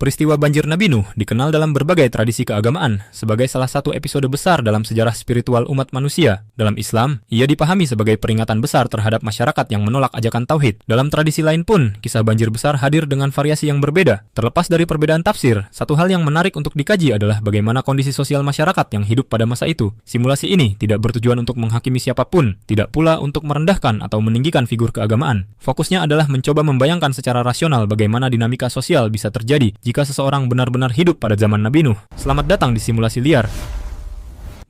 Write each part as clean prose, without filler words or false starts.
Peristiwa banjir Nabi Nuh dikenal dalam berbagai tradisi keagamaan sebagai salah satu episode besar dalam sejarah spiritual umat manusia. Dalam Islam, ia dipahami sebagai peringatan besar terhadap masyarakat yang menolak ajakan tauhid. Dalam tradisi lain pun, kisah banjir besar hadir dengan variasi yang berbeda. Terlepas dari perbedaan tafsir, satu hal yang menarik untuk dikaji adalah bagaimana kondisi sosial masyarakat yang hidup pada masa itu. Simulasi ini tidak bertujuan untuk menghakimi siapapun, tidak pula untuk merendahkan atau meninggikan figur keagamaan. Fokusnya adalah mencoba membayangkan secara rasional bagaimana dinamika sosial bisa terjadi jika seseorang benar-benar hidup pada zaman Nabi Nuh. Selamat datang di Simulasi Liar.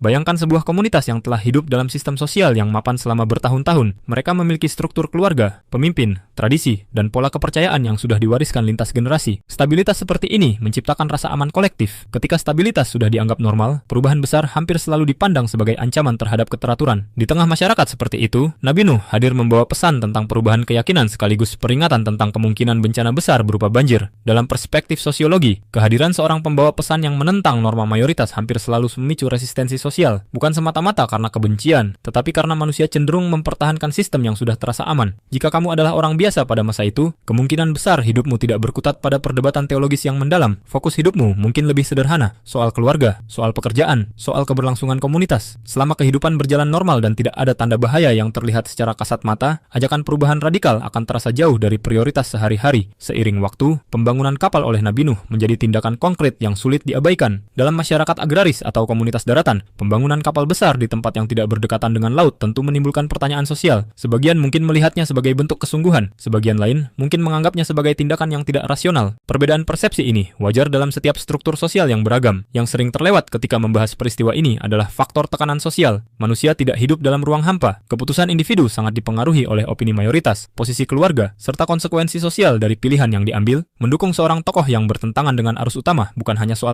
Bayangkan sebuah komunitas yang telah hidup dalam sistem sosial yang mapan selama bertahun-tahun. Mereka memiliki struktur keluarga, pemimpin, tradisi, dan pola kepercayaan yang sudah diwariskan lintas generasi. Stabilitas seperti ini menciptakan rasa aman kolektif. Ketika stabilitas sudah dianggap normal, perubahan besar hampir selalu dipandang sebagai ancaman terhadap keteraturan. Di tengah masyarakat seperti itu, Nabi Nuh hadir membawa pesan tentang perubahan keyakinan sekaligus peringatan tentang kemungkinan bencana besar berupa banjir. Dalam perspektif sosiologi, kehadiran seorang pembawa pesan yang menentang norma mayoritas hampir selalu memicu resistensi sosial, bukan semata-mata karena kebencian, tetapi karena manusia cenderung mempertahankan sistem yang sudah terasa aman. Jika kamu adalah orang biasa pada masa itu, kemungkinan besar hidupmu tidak berkutat pada perdebatan teologis yang mendalam. Fokus hidupmu mungkin lebih sederhana, soal keluarga, soal pekerjaan, soal keberlangsungan komunitas. Selama kehidupan berjalan normal dan tidak ada tanda bahaya yang terlihat secara kasat mata, ajakan perubahan radikal akan terasa jauh dari prioritas sehari-hari. Seiring waktu, pembangunan kapal oleh Nabi Nuh menjadi tindakan konkret yang sulit diabaikan. Dalam masyarakat agraris atau komunitas daratan, pembangunan kapal besar di tempat yang tidak berdekatan dengan laut tentu menimbulkan pertanyaan sosial. Sebagian mungkin melihatnya sebagai bentuk kesungguhan, sebagian lain mungkin menganggapnya sebagai tindakan yang tidak rasional. Perbedaan persepsi ini wajar dalam setiap struktur sosial yang beragam. Yang sering terlewat ketika membahas peristiwa ini adalah faktor tekanan sosial. Manusia tidak hidup dalam ruang hampa. Keputusan individu sangat dipengaruhi oleh opini mayoritas, posisi keluarga, serta konsekuensi sosial dari pilihan yang diambil. Mendukung seorang tokoh yang bertentangan dengan arus utama bukan hanya soal